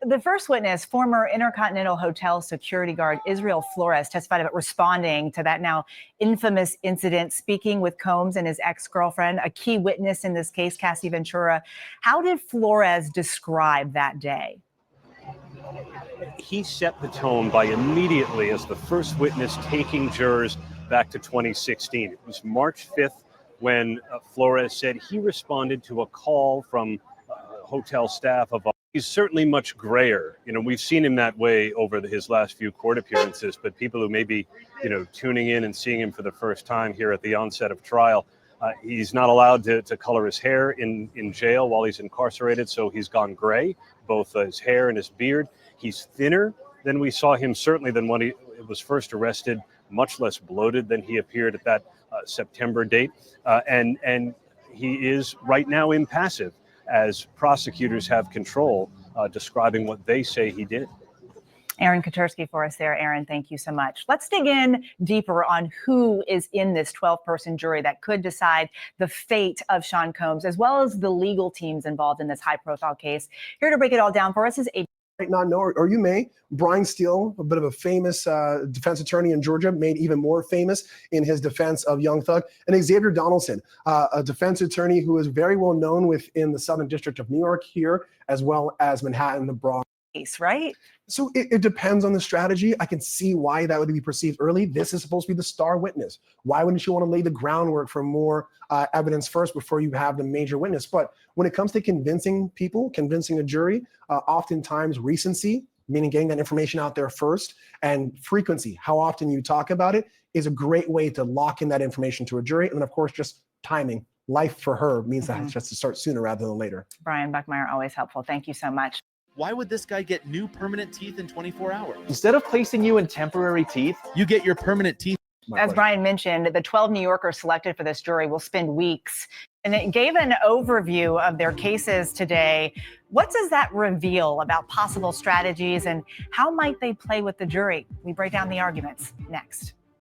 The first witness, former Intercontinental Hotel security guard Israel Flores, testified about responding to that now infamous incident, speaking with Combs and his ex-girlfriend, a key witness in this case, Cassie Ventura. How did Flores describe that day? He set the tone by immediately, as the first witness, taking jurors back to 2016. It was March 5th when Flores said he responded to a call from hotel staff of. He's certainly much grayer. We've seen him that way over his last few court appearances, but people who may be, tuning in and seeing him for the first time here at the onset of trial, he's not allowed to color his hair in jail while he's incarcerated, so he's gone gray, both his hair and his beard. He's thinner than we saw him, certainly than when he was first arrested, much less bloated than he appeared at that September date, and he is right now impassive, as prosecutors have control, describing what they say he did. Aaron Katersky for us there. Aaron, thank you so much. Let's dig in deeper on who is in this 12-person jury that could decide the fate of Sean Combs, as well as the legal teams involved in this high-profile case. Here to break it all down for us is might not know, or you may. Brian Steele, a bit of a famous defense attorney in Georgia, made even more famous in his defense of Young Thug, and Xavier Donaldson, a defense attorney who is very well known within the Southern District of New York here, as well as Manhattan, the Bronx. Right? So it depends on the strategy. I can see why that would be perceived early. This is supposed to be the star witness. Why wouldn't you want to lay the groundwork for more evidence first before you have the major witness? But when it comes to convincing people, convincing a jury, oftentimes recency, meaning getting that information out there first, and frequency, how often you talk about it, is a great way to lock in that information to a jury. And then, of course, just timing. Life for her means that just to start sooner rather than later. Brian Buckmeyer, always helpful. Thank you so much. Why would this guy get new permanent teeth in 24 hours? Instead of placing you in temporary teeth, you get your permanent teeth. As Brian mentioned, the 12 New Yorkers selected for this jury will spend weeks. And it gave an overview of their cases today. What does that reveal about possible strategies, and how might they play with the jury? We break down the arguments next.